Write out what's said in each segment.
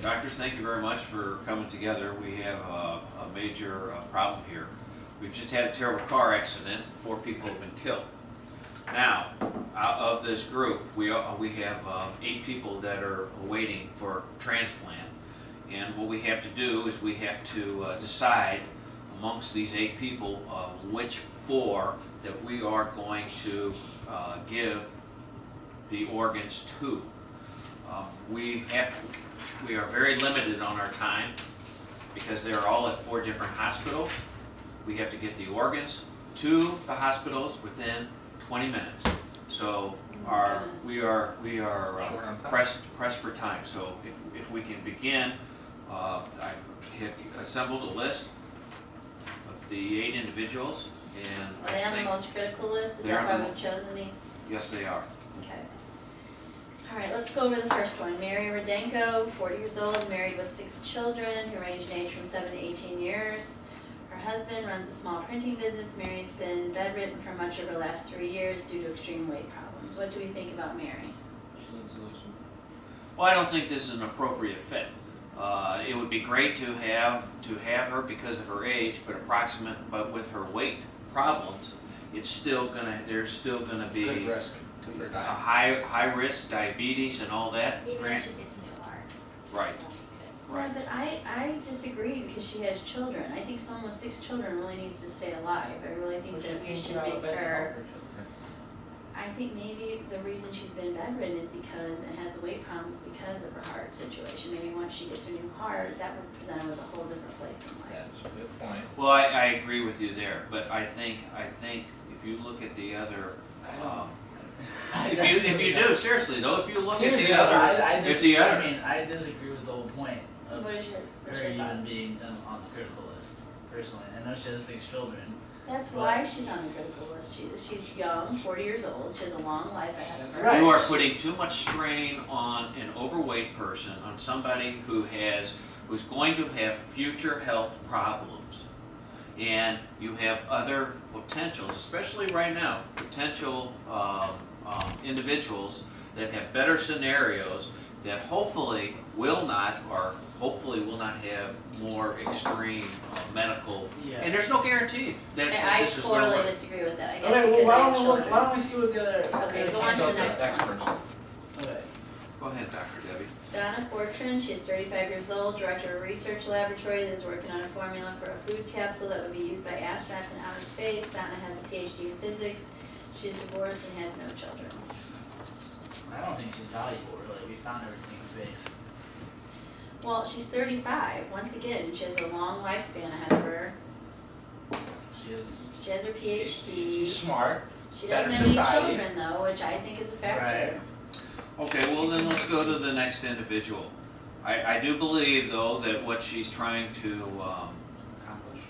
Doctors, thank you very much for coming together. We have a major problem here. We've just had a terrible car accident. 4 people have been killed. Now, out of this group, we have 8 people that are waiting for transplant. And what we have to do is we have to decide amongst these 8 people which 4 that we are going to give the organs to. We are very limited on our time because they're all at 4 different hospitals. We have to get the organs to the hospitals within 20 minutes. So we are pressed for time. So if we can begin, I have assembled a list of the 8 individuals, and are they on the most critical list? Is that why we've chosen these? Yes, they are. Okay. All right, let's go over the first one. Mary Rodenko, 40 years old, married with 6 children who range in age from 7 to 18 years. Her husband runs a small printing business. Mary's been bedridden for much of her last 3 years due to extreme weight problems. What do we think about Mary? Well, I don't think this is an appropriate fit. It would be great to have her because of her age, but with her weight problems, there's still gonna be good risk a high risk diabetes and all that. Even if she gets a new heart. Right. Yeah, but I disagree because she has children. I think someone with 6 children really needs to stay alive. I really think that we should make her. I think maybe the reason she's been bedridden is because and has weight problems is because of her heart situation. Maybe once she gets her new heart, that would present her with a whole different place in life. That's a good point. Well, I agree with you there, but I think if you look at the other, if you do seriously though, if you look at the other, I disagree with the whole point of What's her your even thoughts? being on the critical list. Personally, I know she has 6 children. That's why she's on the critical list. She's young, 40 years old. She has a long life ahead of her. Right. you are putting too much strain on an overweight person, on somebody who's going to have future health problems. And you have other potentials, especially right now, potential individuals that have better scenarios that hopefully will not have more extreme medical. Yeah. And there's no guarantee that I this is going to totally work. disagree with that. I guess Okay, because well, I have children. why don't we see what the other? Okay, go on to the next Next one. person. Okay. Go ahead, Dr. Debbie. Donna Fortune, she's 35 years old, director of a research laboratory that is working on a formula for a food capsule that would be used by astronauts in outer space. Donna has a PhD in physics. She's divorced and has no children. I don't think she's valuable, really. We found everything in space. Well, she's 35. Once again, she has a long lifespan ahead of her. She She has her PhD. She's smart. She better doesn't have any society. children, though, which I think is a factor. Okay, well then let's go to the next individual. I do believe though that what she's trying to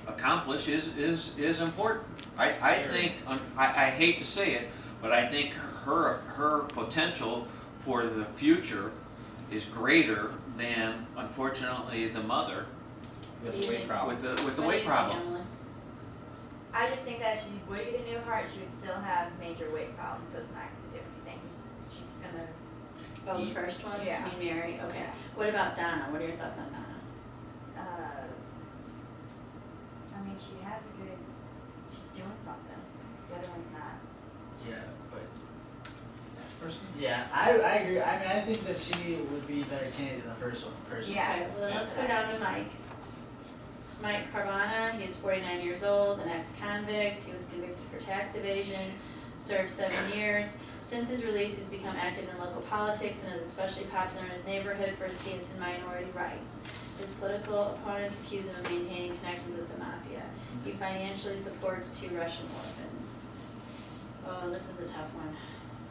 accomplish is important. I think, I hate to say it, but I think her potential for the future is greater than, unfortunately, the mother With the weight problem. with the What do weight you think, problem. Emily? I just think that if she would get a new heart, she would still have major weight problems, so it's not going to do anything. She's going to. Oh, the first one? Yeah. You mean Mary? Okay. Yeah. What about Donna? What are your thoughts on Donna? I mean, she has a good. She's doing something. The other one's not. Yeah, but Person? yeah, I agree. I mean, I think that she would be a better candidate than the first one. Personally. Yeah. Okay, well, let's go down to Mike. Mike Carvana, he's 49 years old, an ex-convict. He was convicted for tax evasion, served 7 years. Since his release, he's become active in local politics and is especially popular in his neighborhood for his stance in minority rights. His political opponents accuse him of maintaining connections with the mafia. He financially supports 2 Russian orphans. Oh, this is a tough one.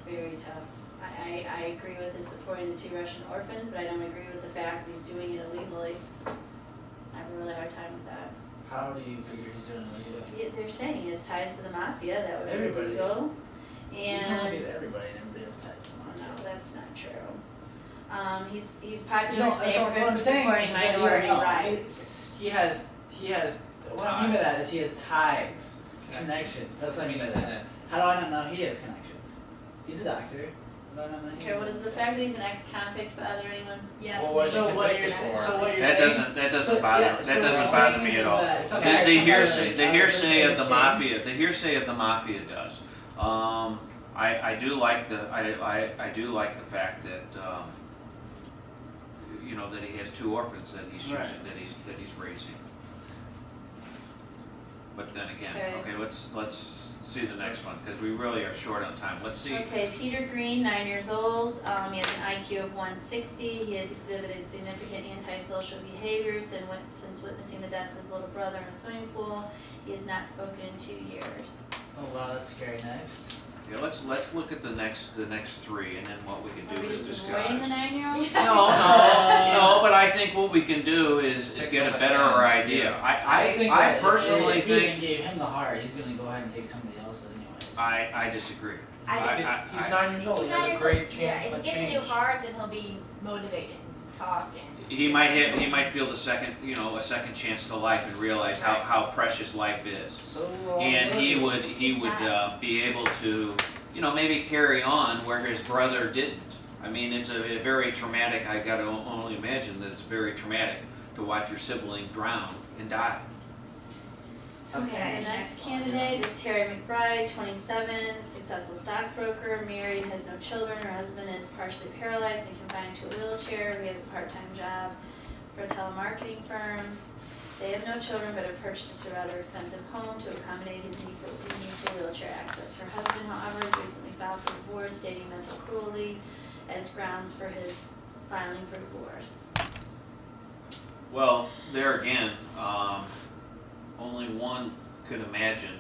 Very tough. I agree with his supporting the 2 Russian orphans, but I don't agree with the fact that he's doing it illegally. I have a really hard time with that. How do you figure he's doing it? Yeah, they're saying he has ties to the mafia, that would be Everybody. illegal. You can't look And, at everybody and everybody else ties to the mafia. no, that's not true. He's popular You in know, his so what neighborhood I'm for saying supporting is that minority no, rights. he has, what I mean by that is he has ties, connections. That's what I mean by that. How do I not know he has connections? He's a doctor. No, no, no. Okay, well, does the fact that he's an ex-convict bother anyone? Yes. Well, what So you what convicted you're, for? so what you're That saying? doesn't So, bother, yeah, that so what doesn't you're bother saying me is at all. that The, something the like hearsay, that, the hearsay of the James. mafia, the hearsay of the mafia does. I do like I do like the fact that, you know, that he has 2 orphans that he's choosing, Right. that he's raising. But then again, Okay. okay, let's see the next one, because we really are short on time. Let's see. Okay, Peter Green, 9 years old, he has an IQ of 160, he has exhibited significant antisocial behaviors and since witnessing the death of his little brother in a swimming pool. He has not spoken in 2 years. Oh wow, that's scary. Next. Yeah, let's look at the next 3, and then what we can Are do we is just discuss. avoiding the 9-year-old? No, but I think what we can do is Take get a some better time. idea. I think I that personally if they even think, gave him the heart, he's gonna go ahead and take somebody else anyways. I disagree. He's 9 years old, he He's has not a your great fault. chance Yeah, to if he gets a new change. heart, then he'll be motivated and talk and. He might feel a second chance to life and realize how precious life is. So. And he would It's be able to, maybe carry on where his brother didn't. I mean, it's a very traumatic, I gotta only imagine that it's very traumatic to watch your sibling drown and die. Okay, the next candidate is Terry McBride, 27, successful stockbroker, married, has no children. Her husband is partially paralyzed and confined to a wheelchair. He has a part-time job for a telemarketing firm. They have no children but have purchased a rather expensive home to accommodate his need for wheelchair access. Her husband, however, has recently filed for divorce, stating mental cruelty as grounds for his filing for divorce. Well, there again, only one could imagine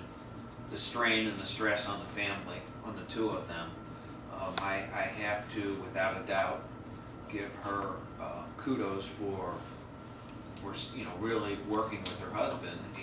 the strain and the stress on the family, on the 2 of them. I have to, without a doubt, give her kudos for really working with her husband and